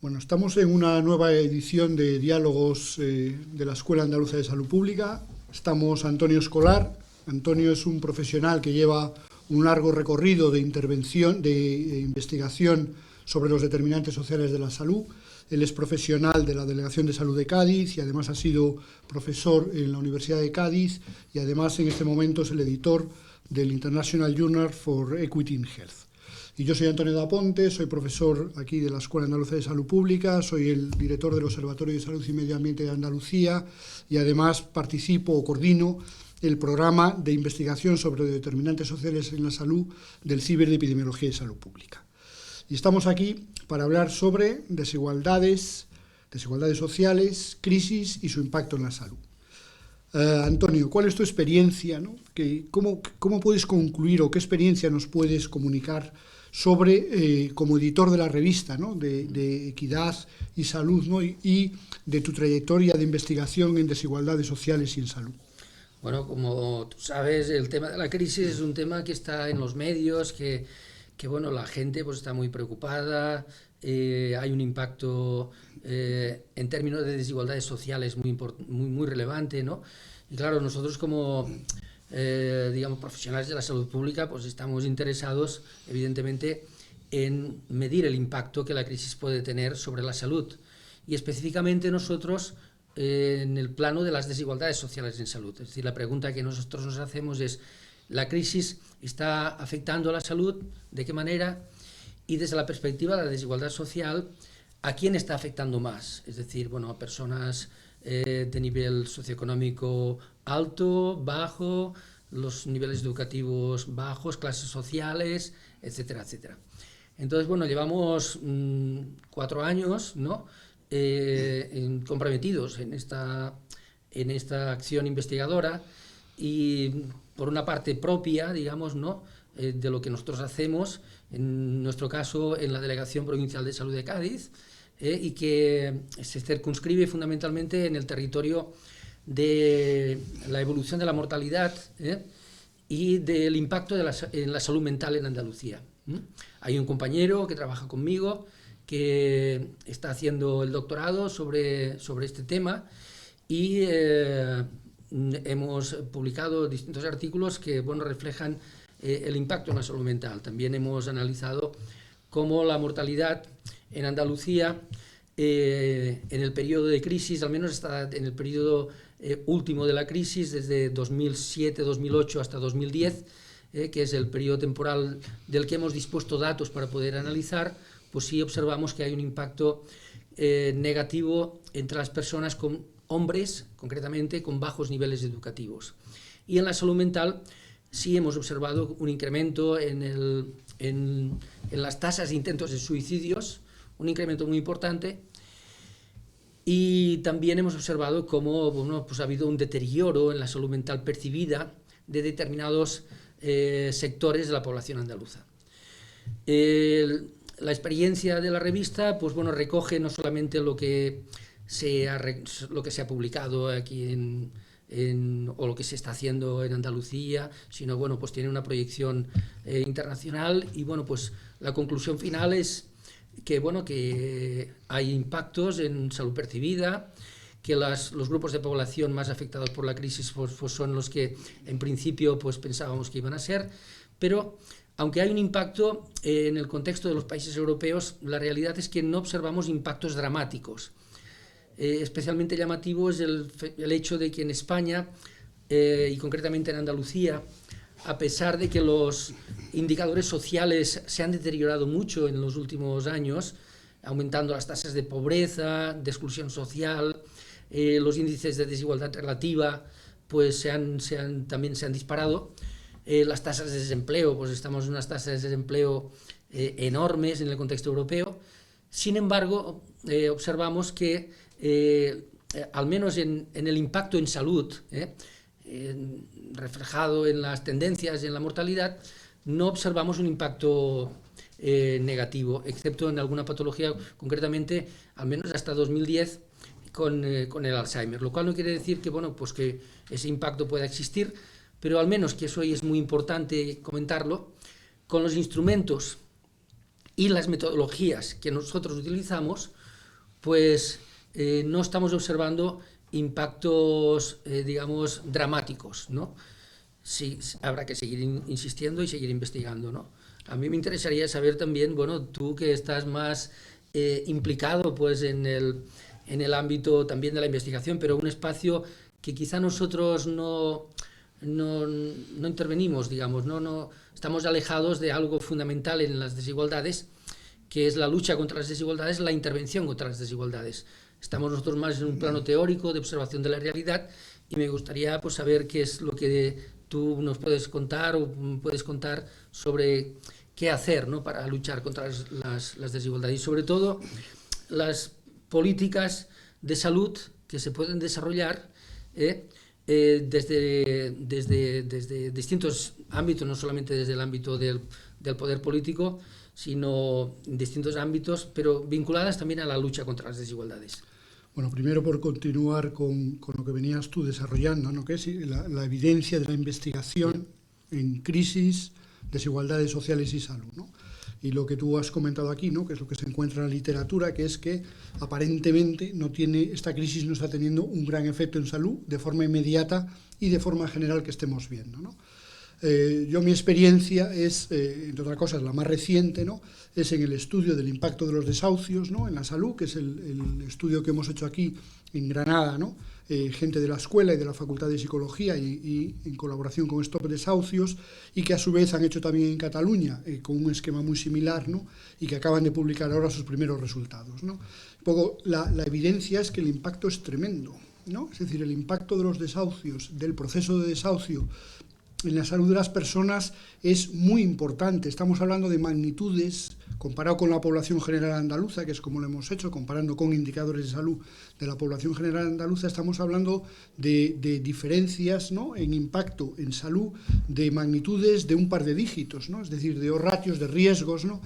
Bueno, estamos en una nueva edición de Diálogos de la Escuela Andaluza de Salud Pública. Estamos Antonio Escolar. Antonio es un profesional que lleva un largo recorrido de intervención, de investigación sobre los determinantes sociales de la salud. Él es profesional de la Delegación de Salud de Cádiz y además ha sido profesor en la Universidad de Cádiz y además en este momento es el editor del International Journal for Equity in Health. Y yo soy Antonio Daponte, soy profesor aquí de la Escuela Andaluza de Salud Pública, soy el director del Observatorio de Salud y Medio Ambiente de Andalucía y además participo o coordino el programa de investigación sobre determinantes sociales en la salud del CIBER de Epidemiología y Salud Pública. Y estamos aquí para hablar sobre desigualdades sociales, crisis y su impacto en la salud. Antonio, ¿cuál es tu experiencia, ¿no? ¿Cómo puedes concluir o qué experiencia nos puedes comunicar sobre, como editor de la revista, ¿no? de Equidad y Salud, ¿no? y de tu trayectoria de investigación en desigualdades sociales y en salud? Bueno, como tú sabes, el tema de la crisis es un tema que está en los medios, que bueno, la gente pues está muy preocupada, hay un impacto en términos de desigualdades sociales muy relevante, ¿no? Y claro, nosotros como digamos profesionales de la salud pública pues estamos interesados evidentemente en medir el impacto que la crisis puede tener sobre la salud y específicamente nosotros en el plano de las desigualdades sociales en salud. Es decir, la pregunta que nosotros nos hacemos es: ¿la crisis está afectando a la salud? ¿De qué manera? Y desde la perspectiva de la desigualdad social, ¿a quién está afectando más? Es decir, bueno, a personas de nivel socioeconómico alto, bajo, los niveles educativos bajos, clases sociales, etcétera, etcétera. Entonces, bueno, llevamos 4 años, ¿no? Comprometidos en esta acción investigadora y por una parte propia, digamos, ¿no? De lo que nosotros hacemos, en nuestro caso en la Delegación Provincial de Salud de Cádiz, y que se circunscribe fundamentalmente en el territorio de la evolución de la mortalidad y del impacto en la salud mental en Andalucía. Hay un compañero que trabaja conmigo que está haciendo el doctorado sobre este tema y hemos publicado distintos artículos que bueno, reflejan el impacto en la salud mental. También hemos analizado cómo la mortalidad en Andalucía en el periodo de crisis, al menos está en el periodo último de la crisis, desde 2007-2008 hasta 2010, que es el periodo temporal del que hemos dispuesto datos para poder analizar, pues sí observamos que hay un impacto negativo entre las personas con hombres, concretamente, con bajos niveles educativos. Y en la salud mental sí hemos observado un incremento en las tasas de intentos de suicidios, un incremento muy importante, y también hemos observado cómo bueno, pues ha habido un deterioro en la salud mental percibida de determinados sectores de la población andaluza. La experiencia de la revista pues, bueno, recoge no solamente lo que se ha publicado aquí o lo que se está haciendo en Andalucía, sino bueno, pues tiene una proyección internacional y bueno, pues la conclusión final es que, bueno, que hay impactos en salud percibida, que los grupos de población más afectados por la crisis pues son los que en principio pues, pensábamos que iban a ser, pero aunque hay un impacto en el contexto de los países europeos, la realidad es que no observamos impactos dramáticos. Especialmente llamativo es el hecho de que en España, y concretamente en Andalucía, a pesar de que los indicadores sociales se han deteriorado mucho en los últimos años, aumentando las tasas de pobreza, de exclusión social, los índices de desigualdad relativa pues también se han disparado, las tasas de desempleo, pues estamos en unas tasas de desempleo enormes en el contexto europeo. Sin embargo, observamos que al menos en el impacto en salud, reflejado en las tendencias y en la mortalidad, no observamos un impacto negativo, excepto en alguna patología, concretamente, al menos hasta 2010, con el Alzheimer, lo cual no quiere decir que, bueno, pues que ese impacto pueda existir, pero al menos que eso es muy importante comentarlo, con los instrumentos y las metodologías que nosotros utilizamos, pues no estamos observando impactos, digamos, dramáticos, ¿no? Sí, habrá que seguir insistiendo y seguir investigando, ¿no? A mí me interesaría saber también, bueno, tú que estás más implicado pues en el ámbito también de la investigación, pero un espacio que quizá nosotros no intervenimos, digamos, no estamos alejados de algo fundamental en las desigualdades, que es la lucha contra las desigualdades, la intervención contra las desigualdades. Estamos nosotros más en un plano teórico de observación de la realidad y me gustaría pues saber qué es lo que tú nos puedes contar o puedes contar sobre qué hacer, ¿no?, para luchar contra las desigualdades y sobre todo las políticas de salud que se pueden desarrollar desde distintos ámbitos, no solamente desde el ámbito del poder político, sino en distintos ámbitos, pero vinculadas también a la lucha contra las desigualdades. Bueno, primero por continuar con lo que venías tú desarrollando, ¿no?, que es la evidencia de la investigación en crisis, desigualdades sociales y salud, ¿no? Y lo que tú has comentado aquí, ¿no?, que es lo que se encuentra en la literatura, que es que aparentemente esta crisis no está teniendo un gran efecto en salud de forma inmediata y de forma general que estemos viendo, ¿no? Mi experiencia es, entre otras cosas, la más reciente, ¿no?, es en el estudio del impacto de los desahucios, ¿no?, en la salud, que es el estudio que hemos hecho aquí en Granada, ¿no?, gente de la escuela y de la Facultad de Psicología y en colaboración con Stop Desahucios, y que a su vez han hecho también en Cataluña con un esquema muy similar, ¿no?, y que acaban de publicar ahora sus primeros resultados, ¿no? Un poco la evidencia es que el impacto es tremendo, ¿no? Es decir, el impacto de los desahucios, del proceso de desahucio en la salud de las personas es muy importante. Estamos hablando de magnitudes, comparado con la población general andaluza, que es como lo hemos hecho, comparando con indicadores de salud de la población general andaluza, estamos hablando de diferencias, ¿no?, en impacto en salud de magnitudes de un par de dígitos, ¿no?, es decir, de ratios de riesgos, ¿no?,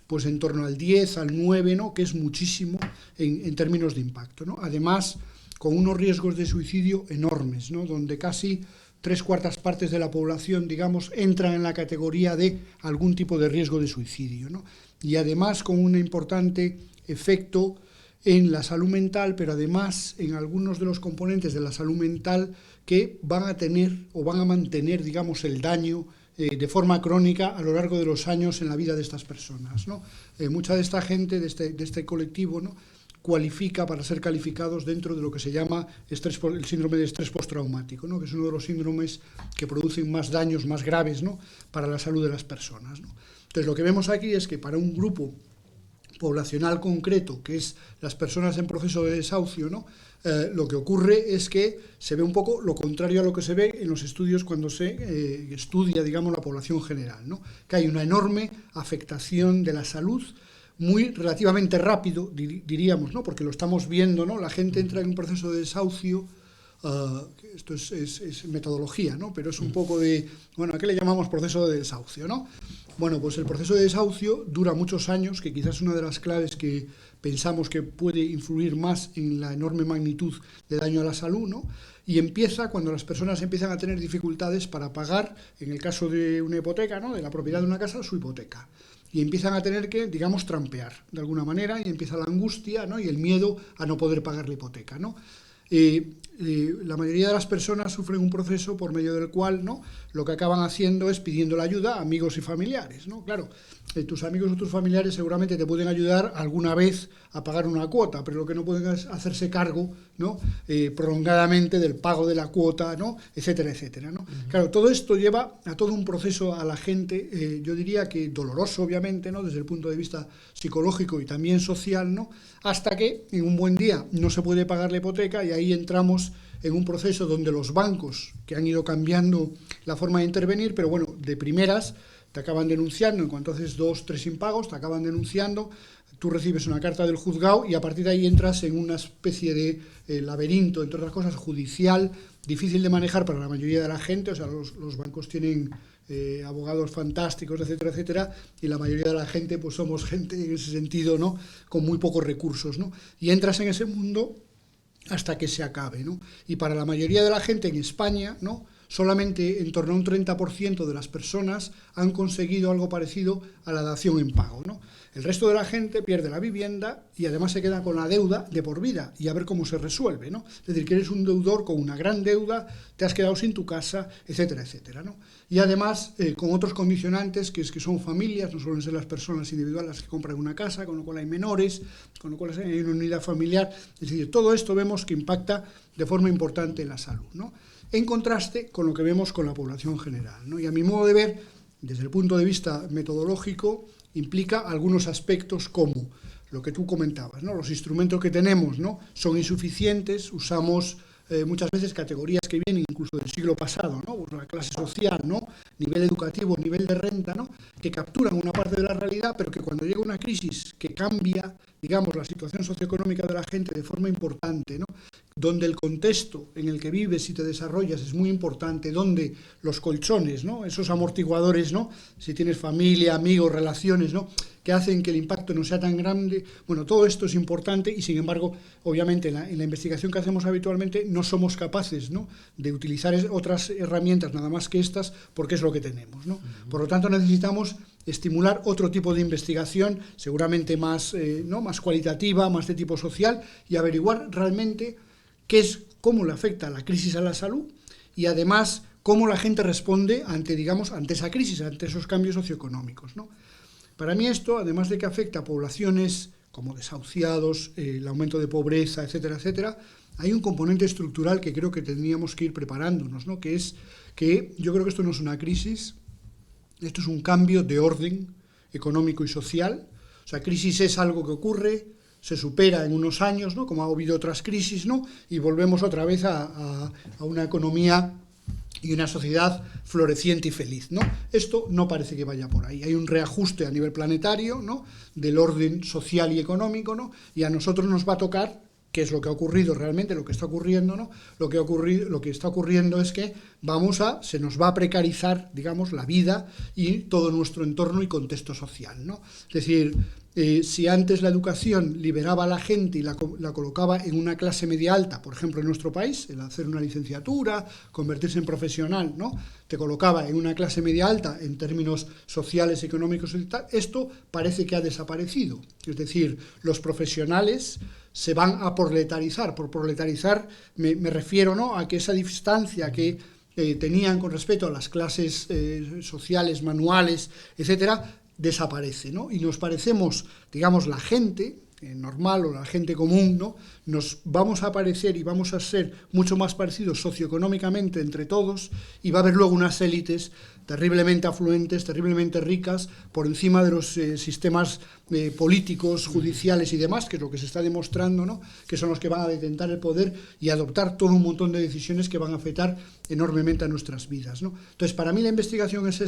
pues en torno al 10, al 9, ¿no?, que es muchísimo en términos de impacto, ¿no? Además, con unos riesgos de suicidio enormes, ¿no?, donde casi 3/4 partes de la población, digamos, entran en la categoría de algún tipo de riesgo de suicidio, ¿no? Y además con un importante efecto en la salud mental, pero además en algunos de los componentes de la salud mental que van a tener o van a mantener, digamos, el daño de forma crónica a lo largo de los años en la vida de estas personas, ¿no? Mucha de esta gente, de este colectivo, ¿no?, cualifica para ser calificados dentro de lo que se llama el síndrome de estrés postraumático, ¿no?, que es uno de los síndromes que producen más daños, más graves, ¿no?, para la salud de las personas, ¿no? Entonces, lo que vemos aquí es que para un grupo poblacional concreto, que es las personas en proceso de desahucio, ¿no?, lo que ocurre es que se ve un poco lo contrario a lo que se ve en los estudios cuando se estudia, digamos, la población general, ¿no?, que hay una enorme afectación de la salud muy relativamente rápido, diríamos, ¿no?, porque lo estamos viendo, ¿no?, la gente entra en un proceso de desahucio, esto es metodología, ¿no?, pero es un poco de, bueno, ¿a qué le llamamos proceso de desahucio, ¿no? Bueno, pues el proceso de desahucio dura muchos años, que quizás es una de las claves que pensamos que puede influir más en la enorme magnitud de daño a la salud, ¿no? Y empieza cuando las personas empiezan a tener dificultades para pagar, en el caso de una hipoteca, ¿no?, de la propiedad de una casa, su hipoteca. Y empiezan a tener que, digamos, trampear de alguna manera, y empieza la angustia, ¿no?, y el miedo a no poder pagar la hipoteca, ¿no? La mayoría de las personas sufren un proceso por medio del cual, ¿no?, lo que acaban haciendo es pidiendo la ayuda a amigos y familiares, ¿no? Claro, tus amigos o tus familiares seguramente te pueden ayudar alguna vez a pagar una cuota, pero lo que no pueden es hacerse cargo, ¿no?, prolongadamente del pago de la cuota, ¿no?, etcétera, etcétera, ¿no? Claro, todo esto lleva a todo un proceso a la gente, yo diría que doloroso, obviamente, ¿no?, desde el punto de vista psicológico y también social, ¿no?, hasta que en un buen día no se puede pagar la hipoteca y ahí entramos en un proceso donde los bancos, que han ido cambiando la forma de intervenir, pero bueno, de primeras te acaban denunciando, en cuanto haces 2, 3 impagos, te acaban denunciando, tú recibes una carta del juzgado y a partir de ahí entras en una especie de laberinto, entre otras cosas, judicial, difícil de manejar para la mayoría de la gente, o sea, los bancos tienen abogados fantásticos, etcétera, etcétera, y la mayoría de la gente, pues somos gente en ese sentido, ¿no?, con muy pocos recursos, ¿no? Y entras en ese mundo hasta que se acabe, ¿no? Y para la mayoría de la gente en España, ¿no?, solamente en torno a un 30% de las personas han conseguido algo parecido a la dación en pago, ¿no? El resto de la gente pierde la vivienda y además se queda con la deuda de por vida y a ver cómo se resuelve, ¿no? Es decir, que eres un deudor con una gran deuda, te has quedado sin tu casa, etcétera, etcétera, ¿no? Y además con otros condicionantes que es que son familias, no suelen ser las personas individuales las que compran una casa, con lo cual hay menores, con lo cual hay una unidad familiar. Es decir, todo esto vemos que impacta de forma importante en la salud, ¿no? En contraste con lo que vemos con la población general, ¿no? Y a mi modo de ver, desde el punto de vista metodológico, implica algunos aspectos como lo que tú comentabas, ¿no? Los instrumentos que tenemos, ¿no?, son insuficientes, usamos muchas veces categorías que vienen incluso del siglo pasado, ¿no? Pues la clase social, ¿no?, nivel educativo, nivel de renta, ¿no?, que capturan una parte de la realidad, pero que cuando llega una crisis que cambia, digamos, la situación socioeconómica de la gente de forma importante, ¿no?, donde el contexto en el que vives y te desarrollas es muy importante, donde los colchones, ¿no?, esos amortiguadores, ¿no?, si tienes familia, amigos, relaciones, ¿no?, que hacen que el impacto no sea tan grande. Bueno, todo esto es importante y, sin embargo, obviamente en la investigación que hacemos habitualmente no somos capaces, ¿no?, de utilizar otras herramientas nada más que estas porque es lo que tenemos, ¿no? Por lo tanto, necesitamos estimular otro tipo de investigación, seguramente más, ¿no?, más cualitativa, más de tipo social, y averiguar realmente cómo le afecta la crisis a la salud y, además, cómo la gente responde ante, digamos, ante esa crisis, ante esos cambios socioeconómicos, ¿no? Para mí esto, además de que afecta a poblaciones como desahuciados, el aumento de pobreza, etcétera, etcétera, hay un componente estructural que creo que tendríamos que ir preparándonos, ¿no?, que es que yo creo que esto no es una crisis, esto es un cambio de orden económico y social. O sea, crisis es algo que ocurre, se supera en unos años, ¿no?, como ha habido otras crisis, ¿no?, y volvemos otra vez a una economía y una sociedad floreciente y feliz, ¿no? Esto no parece que vaya por ahí. Hay un reajuste a nivel planetario, ¿no?, del orden social y económico, ¿no?, y a nosotros nos va a tocar, qué es lo que ha ocurrido realmente, lo que está ocurriendo, ¿no? Lo que está ocurriendo es que se nos va a precarizar, digamos, la vida y todo nuestro entorno y contexto social, ¿no? Es decir, si antes la educación liberaba a la gente y la colocaba en una clase media alta, por ejemplo en nuestro país, el hacer una licenciatura, convertirse en profesional, ¿no?, te colocaba en una clase media alta en términos sociales, económicos y tal, esto parece que ha desaparecido. Es decir, los profesionales se van a proletarizar. Por proletarizar me refiero, ¿no?, a que esa distancia que tenían con respecto a las clases sociales, manuales, etcétera, desaparece, ¿no? Y nos parecemos, digamos, la gente normal o la gente común, ¿no?, nos vamos a parecer y vamos a ser mucho más parecidos socioeconómicamente entre todos, y va a haber luego unas élites terriblemente afluentes, terriblemente ricas, por encima de los sistemas políticos, judiciales y demás, que es lo que se está demostrando, ¿no?, que son los que van a detentar el poder y adoptar todo un montón de decisiones que van a afectar enormemente a nuestras vidas, ¿no? Entonces, para mí la investigación es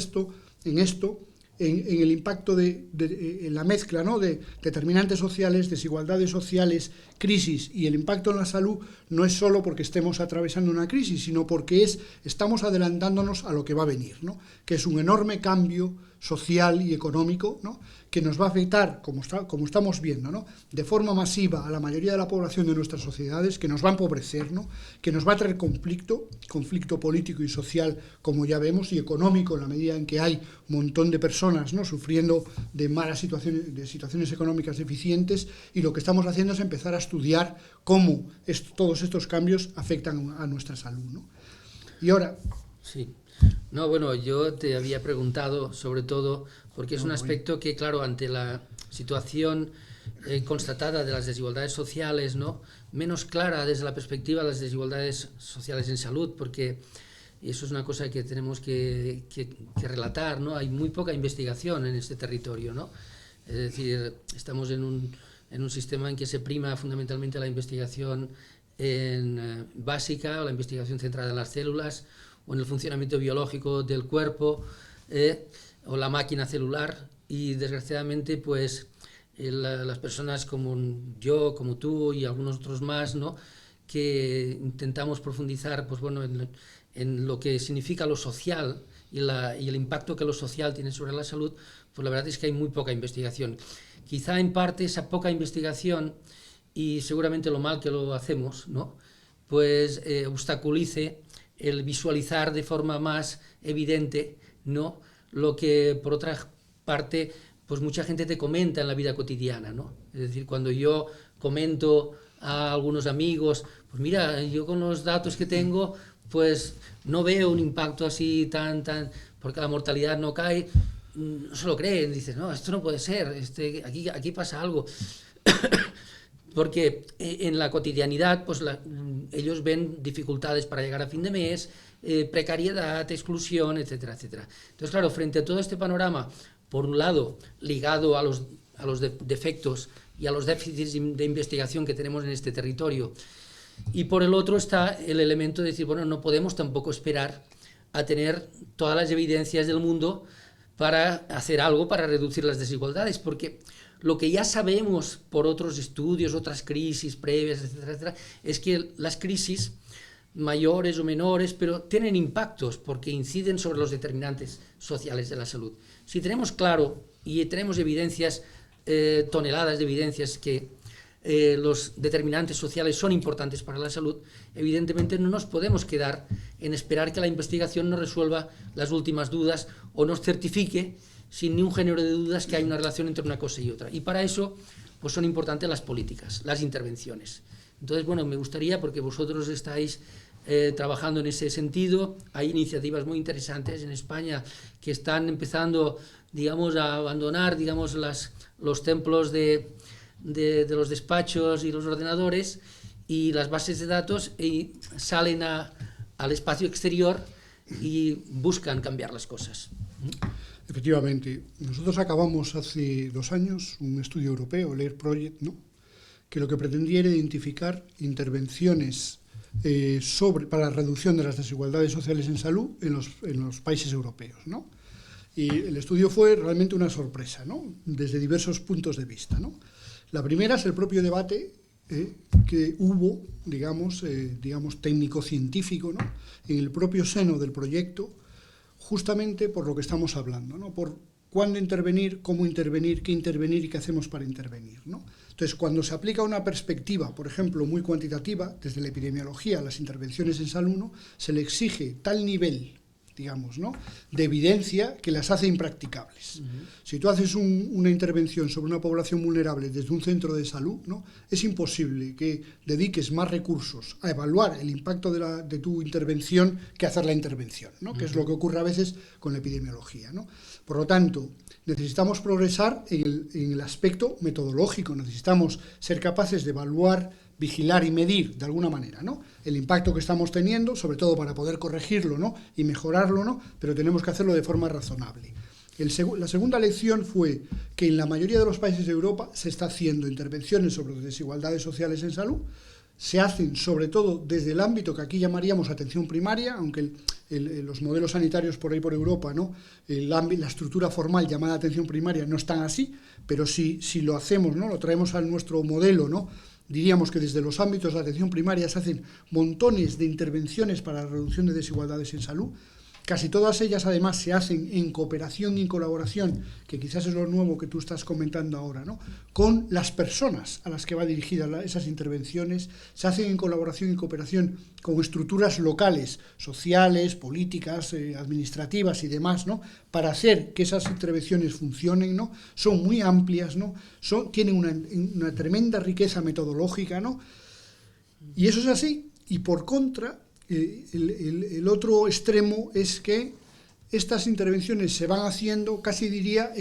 en el impacto en la mezcla, ¿no?, de determinantes sociales, desigualdades sociales, crisis y el impacto en la salud. No es solo porque estemos atravesando una crisis, sino porque estamos adelantándonos a lo que va a venir, ¿no?, que es un enorme cambio social y económico, ¿no?, que nos va a afectar, como estamos viendo, ¿no?, de forma masiva a la mayoría de la población de nuestras sociedades, que nos va a empobrecer, ¿no?, que nos va a traer conflicto político y social, como ya vemos, y económico, en la medida en que hay un montón de personas, ¿no?, sufriendo de malas situaciones, de situaciones económicas deficientes, y lo que estamos haciendo es empezar a estudiar cómo todos estos cambios afectan a nuestra salud, ¿no? Y ahora... Sí. No, bueno, yo te había preguntado sobre todo porque es un aspecto que, claro, ante la situación constatada de las desigualdades sociales, ¿no?, menos clara desde la perspectiva de las desigualdades sociales en salud, porque eso es una cosa que tenemos que relatar, ¿no? Hay muy poca investigación en este territorio, ¿no? Es decir, estamos en un sistema en que se prima fundamentalmente la investigación básica, o la investigación centrada en las células, o en el funcionamiento biológico del cuerpo, o la máquina celular, y desgraciadamente pues las personas como yo, como tú y algunos otros más, ¿no?, que intentamos profundizar, pues bueno, en lo que significa lo social y el impacto que lo social tiene sobre la salud, pues la verdad es que hay muy poca investigación. Quizá en parte esa poca investigación y seguramente lo mal que lo hacemos, ¿no?, pues obstaculice el visualizar de forma más evidente, ¿no?, lo que por otra parte pues mucha gente te comenta en la vida cotidiana, ¿no? Es decir, cuando yo comento a algunos amigos, pues mira, yo con los datos que tengo, pues no veo un impacto así tan, porque la mortalidad no cae, no se lo creen, dicen, no, esto no puede ser, aquí pasa algo. Porque en la cotidianidad pues ellos ven dificultades para llegar a fin de mes, precariedad, exclusión, etcétera, etcétera. Entonces, claro, frente a todo este panorama, por un lado, ligado a los defectos y a los déficits de investigación que tenemos en este territorio, y por el otro está el elemento de decir, bueno, no podemos tampoco esperar a tener todas las evidencias del mundo para hacer algo para reducir las desigualdades, porque lo que ya sabemos por otros estudios, otras crisis previas, etcétera, etcétera, es que las crisis mayores o menores, pero tienen impactos porque inciden sobre los determinantes sociales de la salud. Si tenemos claro y tenemos evidencias, toneladas de evidencias que los determinantes sociales son importantes para la salud, evidentemente no nos podemos quedar en esperar que la investigación nos resuelva las últimas dudas o nos certifique sin ni un género de dudas que hay una relación entre una cosa y otra. Y para eso pues son importantes las políticas, las intervenciones. Entonces, bueno, me gustaría, porque vosotros estáis trabajando en ese sentido, hay iniciativas muy interesantes en España que están empezando, digamos, a abandonar, digamos, los templos de los despachos y los ordenadores y las bases de datos y salen al espacio exterior y buscan cambiar las cosas. Efectivamente, nosotros acabamos hace 2 años un estudio europeo, el AIR Project, ¿no?, que lo que pretendía era identificar intervenciones para la reducción de las desigualdades sociales en salud en los países europeos, ¿no? Y el estudio fue realmente una sorpresa, ¿no?, desde diversos puntos de vista, ¿no? La primera es el propio debate que hubo, digamos técnico-científico, ¿no?, en el propio seno del proyecto, justamente por lo que estamos hablando, ¿no?, por cuándo intervenir, cómo intervenir, qué intervenir y qué hacemos para intervenir, ¿no? Entonces, cuando se aplica una perspectiva, por ejemplo, muy cuantitativa, desde la epidemiología a las intervenciones en salud, ¿no?, se le exige tal nivel, digamos, ¿no?, de evidencia que las hace impracticables. Si tú haces una intervención sobre una población vulnerable desde un centro de salud, ¿no?, es imposible que dediques más recursos a evaluar el impacto de tu intervención que hacer la intervención, ¿no?, que es lo que ocurre a veces con la epidemiología, ¿no? Por lo tanto, necesitamos progresar en el aspecto metodológico, necesitamos ser capaces de evaluar, vigilar y medir de alguna manera, ¿no?, el impacto que estamos teniendo, sobre todo para poder corregirlo, ¿no?, y mejorarlo, ¿no?, pero tenemos que hacerlo de forma razonable. La segunda lección fue que en la mayoría de los países de Europa se está haciendo intervenciones sobre las desigualdades sociales en salud, se hacen sobre todo desde el ámbito que aquí llamaríamos atención primaria, aunque los modelos sanitarios por ahí por Europa, ¿no?, la estructura formal llamada atención primaria no están así, pero si lo hacemos, ¿no?, lo traemos a nuestro modelo, ¿no?, diríamos que desde los ámbitos de atención primaria se hacen montones de intervenciones para la reducción de desigualdades en salud. Casi todas ellas, además, se hacen en cooperación y en colaboración, que quizás es lo nuevo que tú estás comentando ahora, ¿no?, con las personas a las que va dirigida esas intervenciones. Se hacen en colaboración y cooperación con estructuras locales, sociales, políticas, administrativas y demás, ¿no?, para hacer que esas intervenciones funcionen, ¿no? Son muy amplias, ¿no?, tienen una tremenda riqueza metodológica, ¿no? Y eso es así. Y por contra, el otro extremo es que estas intervenciones se van haciendo, casi diría,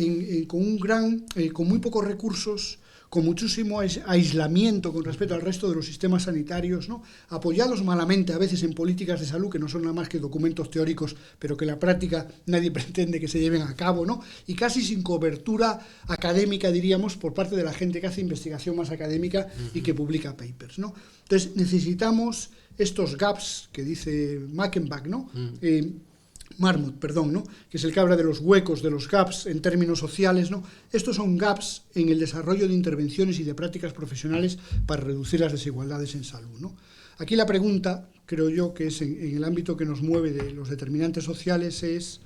con muy pocos recursos, con muchísimo aislamiento con respecto al resto de los sistemas sanitarios, ¿no?, apoyados malamente a veces en políticas de salud que no son nada más que documentos teóricos, pero que en la práctica nadie pretende que se lleven a cabo, ¿no?, y casi sin cobertura académica, diríamos, por parte de la gente que hace investigación más académica y que publica papers, ¿no? Entonces, necesitamos estos gaps que dice Mackenbach, ¿no?, Marmot, perdón, ¿no?, que es el que habla de los huecos, de los gaps en términos sociales, ¿no? Estos son gaps en el desarrollo de intervenciones y de prácticas profesionales para reducir las desigualdades en salud, ¿no? Aquí la pregunta, creo yo, que es en el ámbito que nos mueve de los determinantes sociales es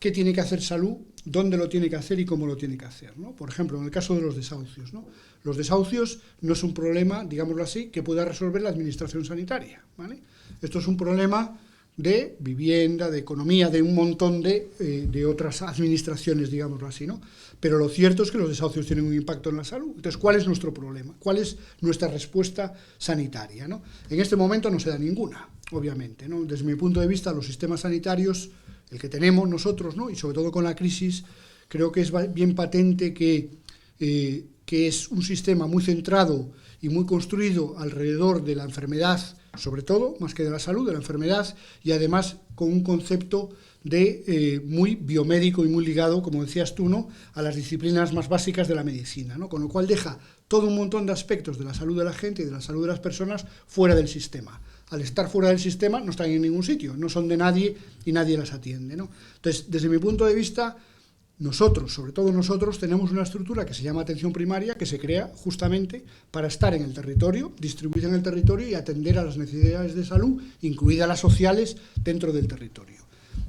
qué tiene que hacer salud, dónde lo tiene que hacer y cómo lo tiene que hacer, ¿no? Por ejemplo, en el caso de los desahucios, ¿no? Los desahucios no es un problema, digámoslo así, que pueda resolver la administración sanitaria, ¿vale? Esto es un problema de vivienda, de economía, de un montón de otras administraciones, digámoslo así, ¿no? Pero lo cierto es que los desahucios tienen un impacto en la salud. Entonces, ¿cuál es nuestro problema? ¿Cuál es nuestra respuesta sanitaria, ¿no? En este momento no se da ninguna, obviamente, ¿no? Desde mi punto de vista, los sistemas sanitarios, el que tenemos nosotros, ¿no? Y sobre todo con la crisis, creo que es bien patente que es un sistema muy centrado y muy construido alrededor de la enfermedad, sobre todo, más que de la salud, de la enfermedad, y además con un concepto de muy biomédico y muy ligado, como decías tú, ¿no?, a las disciplinas más básicas de la medicina, ¿no? Con lo cual deja todo un montón de aspectos de la salud de la gente y de la salud de las personas fuera del sistema. Al estar fuera del sistema no están en ningún sitio, no son de nadie y nadie las atiende, ¿no? Entonces, desde mi punto de vista, nosotros, sobre todo nosotros, tenemos una estructura que se llama atención primaria, que se crea justamente para estar en el territorio, distribuida en el territorio y atender a las necesidades de salud, incluidas las sociales, dentro del territorio.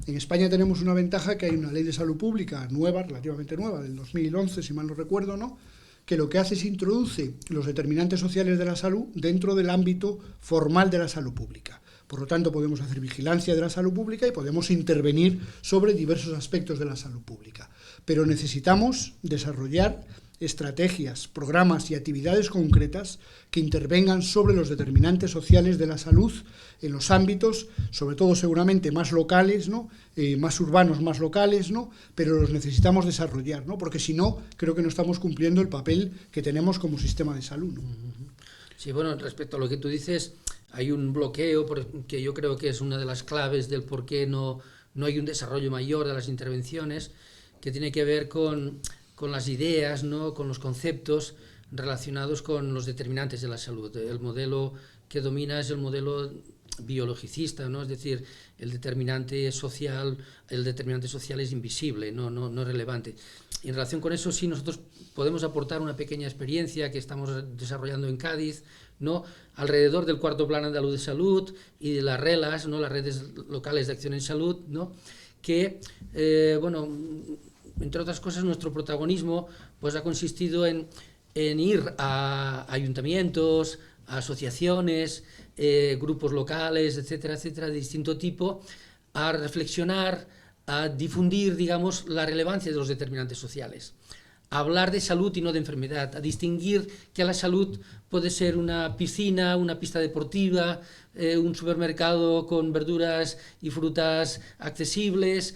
En España tenemos una ventaja, que hay una ley de salud pública nueva, relativamente nueva, del 2011, si mal no recuerdo, ¿no?, que lo que hace es introduce los determinantes sociales de la salud dentro del ámbito formal de la salud pública. Por lo tanto, podemos hacer vigilancia de la salud pública y podemos intervenir sobre diversos aspectos de la salud pública. Pero necesitamos desarrollar estrategias, programas y actividades concretas que intervengan sobre los determinantes sociales de la salud en los ámbitos, sobre todo seguramente más locales, ¿no?, más urbanos, más locales, ¿no?, pero los necesitamos desarrollar, ¿no?, porque si no, creo que no estamos cumpliendo el papel que tenemos como sistema de salud, ¿no? Sí, bueno, respecto a lo que tú dices, hay un bloqueo que yo creo que es una de las claves del por qué no hay un desarrollo mayor de las intervenciones, que tiene que ver con las ideas, ¿no?, con los conceptos relacionados con los determinantes de la salud. El modelo que domina es el modelo biologicista, ¿no? Es decir, el determinante social es invisible, no es relevante. Y en relación con eso, sí, nosotros podemos aportar una pequeña experiencia que estamos desarrollando en Cádiz, ¿no?, alrededor del cuarto Plan Andaluz de Salud y de las RELAs, ¿no?, las redes locales de acción en salud, ¿no?, que, bueno, entre otras cosas, nuestro protagonismo pues ha consistido en ir a ayuntamientos, a asociaciones, grupos locales, etcétera, etcétera, de distinto tipo, a reflexionar, a difundir, digamos, la relevancia de los determinantes sociales, a hablar de salud y no de enfermedad, a distinguir que la salud puede ser una piscina, una pista deportiva, un supermercado con verduras y frutas accesibles,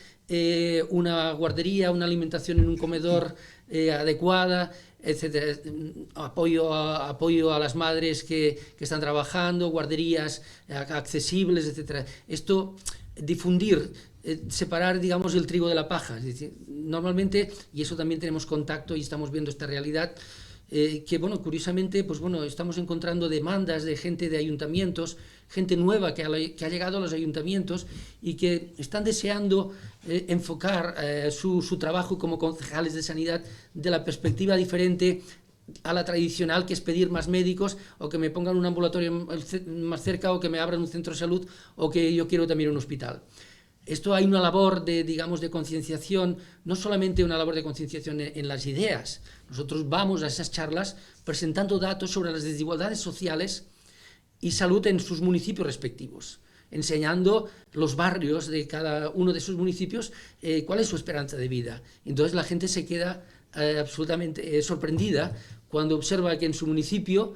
una guardería, una alimentación en un comedor adecuada, etcétera, apoyo a las madres que están trabajando, guarderías accesibles, etcétera. Esto, difundir, separar, digamos, el trigo de la paja. Es decir, normalmente, y eso también tenemos contacto y estamos viendo esta realidad, que, bueno, curiosamente, pues bueno, estamos encontrando demandas de gente de ayuntamientos, gente nueva que ha llegado a los ayuntamientos y que están deseando enfocar su trabajo como concejales de sanidad de la perspectiva diferente a la tradicional, que es pedir más médicos, o que me pongan un ambulatorio más cerca, o que me abran un centro de salud, o que yo quiero también un hospital. Esto hay una labor de, digamos, de concienciación, no solamente una labor de concienciación en las ideas. Nosotros vamos a esas charlas presentando datos sobre las desigualdades sociales y salud en sus municipios respectivos, enseñando los barrios de cada uno de esos municipios cuál es su esperanza de vida. Entonces la gente se queda absolutamente sorprendida cuando observa que en su municipio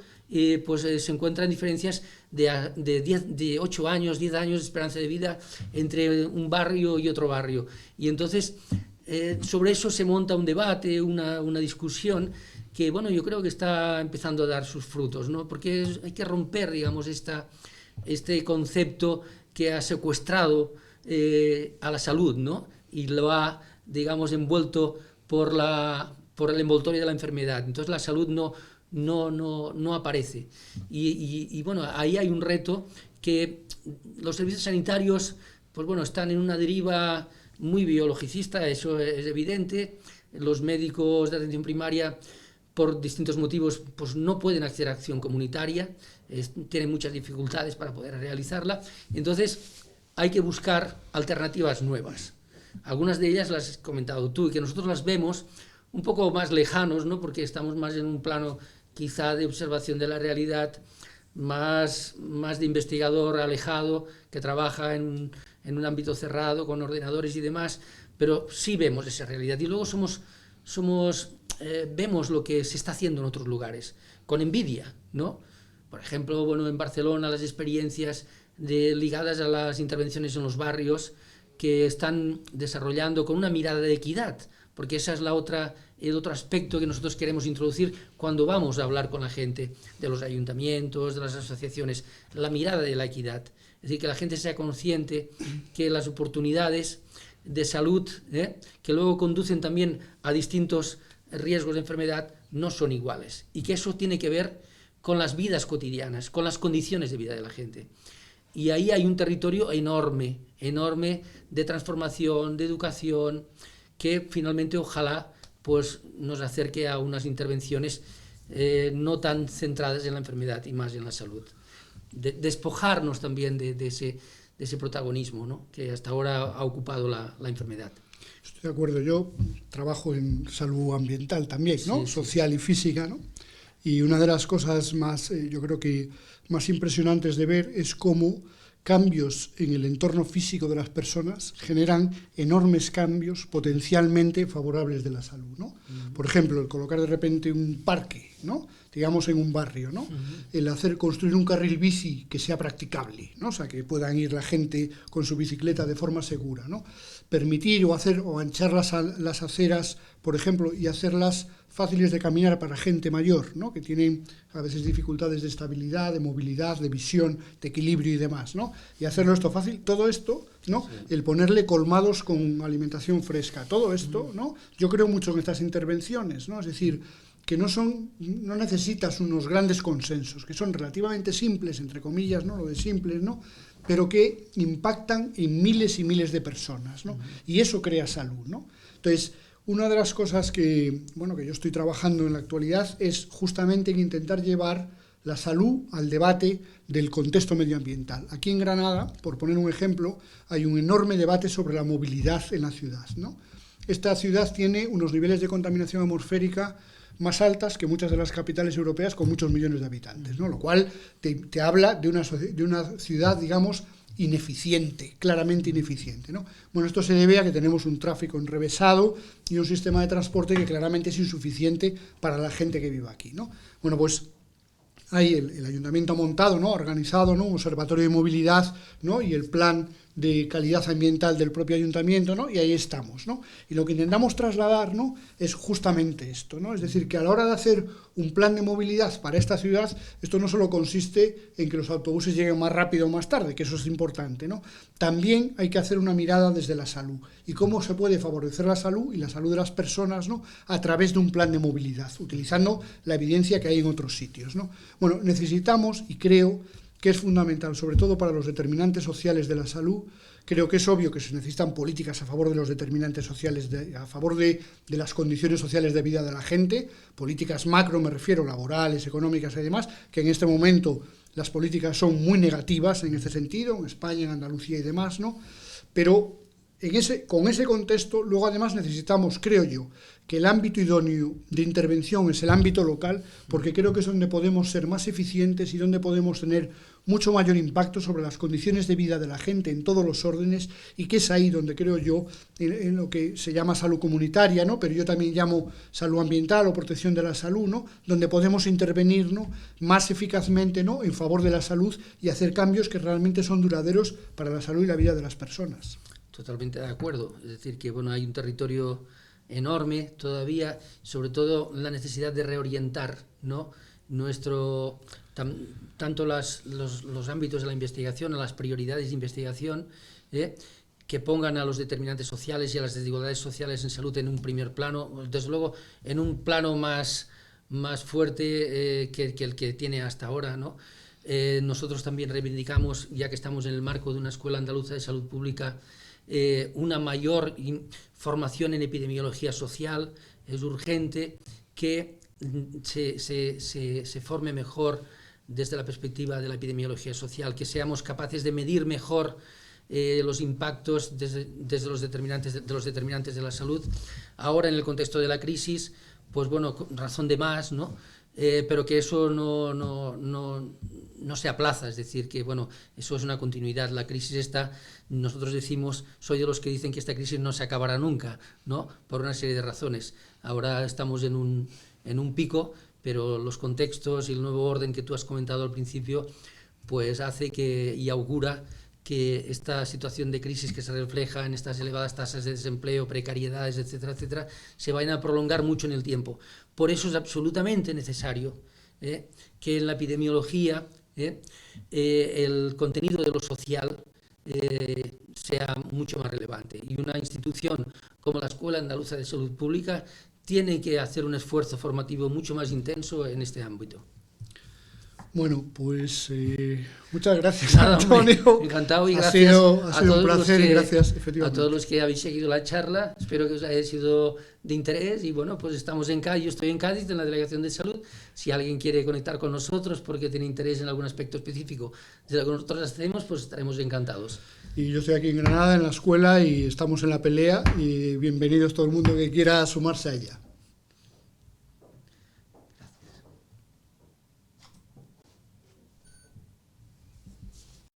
pues se encuentran diferencias de 8 años, 10 años de esperanza de vida entre un barrio y otro barrio. Y entonces sobre eso se monta un debate, una discusión que, bueno, yo creo que está empezando a dar sus frutos, ¿no? Porque hay que romper, digamos, este concepto que ha secuestrado a la salud, ¿no?, y lo ha, digamos, envuelto por el envoltorio de la enfermedad. Entonces la salud no aparece. Y bueno, ahí hay un reto que los servicios sanitarios, pues bueno, están en una deriva muy biologicista, eso es evidente. Los médicos de atención primaria, por distintos motivos, pues no pueden acceder a acción comunitaria, tienen muchas dificultades para poder realizarla. Entonces hay que buscar alternativas nuevas. Algunas de ellas las has comentado tú, y que nosotros las vemos un poco más lejanos, ¿no?, porque estamos más en un plano quizá de observación de la realidad más de investigador alejado, que trabaja en un ámbito cerrado, con ordenadores y demás, pero sí vemos esa realidad. Y luego vemos lo que se está haciendo en otros lugares, con envidia, ¿no? Por ejemplo, bueno, en Barcelona las experiencias ligadas a las intervenciones en los barrios que están desarrollando con una mirada de equidad, porque esa es el otro aspecto que nosotros queremos introducir cuando vamos a hablar con la gente de los ayuntamientos, de las asociaciones, la mirada de la equidad. Es decir, que la gente sea consciente que las oportunidades de salud, que luego conducen también a distintos riesgos de enfermedad, no son iguales, y que eso tiene que ver con las vidas cotidianas, con las condiciones de vida de la gente. Y ahí hay un territorio enorme de transformación, de educación, que finalmente ojalá pues nos acerque a unas intervenciones no tan centradas en la enfermedad y más en la salud. Despojarnos también de ese protagonismo, ¿no?, que hasta ahora ha ocupado la enfermedad. Estoy de acuerdo, yo trabajo en salud ambiental también, ¿no? Sí. Social y física, ¿no? Y una de las cosas más, yo creo que más impresionantes de ver es cómo cambios en el entorno físico de las personas generan enormes cambios potencialmente favorables de la salud, ¿no? Por ejemplo, el colocar de repente un parque, ¿no?, digamos en un barrio, ¿no? El construir un carril bici que sea practicable, ¿no? O sea, que puedan ir la gente con su bicicleta de forma segura, ¿no? Permitir o anchar las aceras, por ejemplo, y hacerlas fáciles de caminar para gente mayor, ¿no?, que tienen a veces dificultades de estabilidad, de movilidad, de visión, de equilibrio y demás, ¿no? Y hacerlo esto fácil, todo esto, ¿no? Sí. El ponerle colmados con alimentación fresca, todo esto, ¿no? Yo creo mucho en estas intervenciones, ¿no? Es decir, que no necesitas unos grandes consensos, que son relativamente simples, entre comillas, ¿no?, lo de simples, ¿no?, pero que impactan en miles y miles de personas, ¿no? Y eso crea salud, ¿no? Entonces, una de las cosas que yo estoy trabajando en la actualidad es justamente en intentar llevar la salud al debate del contexto medioambiental. Aquí en Granada, por poner un ejemplo, hay un enorme debate sobre la movilidad en la ciudad, ¿no? Esta ciudad tiene unos niveles de contaminación atmosférica más altas que muchas de las capitales europeas con muchos millones de habitantes, ¿no? Lo cual te habla de una ciudad, digamos, ineficiente, claramente ineficiente, ¿no? Bueno, esto se debe a que tenemos un tráfico enrevesado y un sistema de transporte que claramente es insuficiente para la gente que vive aquí, ¿no? Bueno, pues hay el ayuntamiento ha montado, ¿no?, organizado, ¿no?, un observatorio de movilidad, ¿no?, y el plan de calidad ambiental del propio ayuntamiento, ¿no?, y ahí estamos, ¿no? Y lo que intentamos trasladar, ¿no?, es justamente esto, ¿no? Es decir, que a la hora de hacer un plan de movilidad para esta ciudad, esto no solo consiste en que los autobuses lleguen más rápido o más tarde, que eso es importante, ¿no? También hay que hacer una mirada desde la salud y cómo se puede favorecer la salud y la salud de las personas, ¿no?, a través de un plan de movilidad, utilizando la evidencia que hay en otros sitios, ¿no? Bueno, necesitamos, y creo que es fundamental, sobre todo para los determinantes sociales de la salud, creo que es obvio que se necesitan políticas a favor de los determinantes sociales, a favor de las condiciones sociales de vida de la gente, políticas macro, me refiero, laborales, económicas y demás, que en este momento las políticas son muy negativas en este sentido, en España, en Andalucía y demás, ¿no? Pero con ese contexto, luego además necesitamos, creo yo, que el ámbito idóneo de intervención es el ámbito local, porque creo que es donde podemos ser más eficientes y donde podemos tener mucho mayor impacto sobre las condiciones de vida de la gente en todos los órdenes, y que es ahí donde creo yo, en lo que se llama salud comunitaria, ¿no?, pero yo también llamo salud ambiental o protección de la salud, ¿no?, donde podemos intervenir, ¿no?, más eficazmente, ¿no?, en favor de la salud y hacer cambios que realmente son duraderos para la salud y la vida de las personas. Totalmente de acuerdo. Es decir, que hay un territorio enorme todavía, sobre todo la necesidad de reorientar, ¿no?, tanto los ámbitos de la investigación, a las prioridades de investigación, que pongan a los determinantes sociales y a las desigualdades sociales en salud en un primer plano, desde luego en un plano más fuerte que el que tiene hasta ahora, ¿no? Nosotros también reivindicamos, ya que estamos en el marco de una escuela andaluza de salud pública, una mayor formación en epidemiología social. Es urgente que se forme mejor desde la perspectiva de la epidemiología social, que seamos capaces de medir mejor los impactos desde los determinantes de la salud. Ahora, en el contexto de la crisis, pues con razón de más, ¿no?, pero que eso no se aplaza, es decir, que bueno, eso es una continuidad. La crisis esta, nosotros decimos, soy de los que dicen que esta crisis no se acabará nunca, ¿no? Por una serie de razones. Ahora estamos en un pico, pero los contextos y el nuevo orden que tú has comentado al principio, pues hace y augura que esta situación de crisis que se refleja en estas elevadas tasas de desempleo, precariedades, etcétera, etcétera, se vayan a prolongar mucho en el tiempo. Por eso es absolutamente necesario que en la epidemiología el contenido de lo social sea mucho más relevante. Y una institución como la Escuela Andaluza de Salud Pública tiene que hacer un esfuerzo formativo mucho más intenso en este ámbito. Bueno, pues muchas gracias, Nada, Antonio. Hombre, encantado y gracias ha sido un placer y gracias, efectivamente. A todos los que habéis seguido la charla. Espero que os haya sido de interés y bueno, pues estamos en Cádiz, yo estoy en Cádiz, en la Delegación de Salud. Si alguien quiere conectar con nosotros porque tiene interés en algún aspecto específico de lo que nosotros hacemos, pues estaremos encantados. Y yo estoy aquí en Granada, en la escuela, y estamos en la pelea, y bienvenidos todo el mundo que quiera sumarse a ella.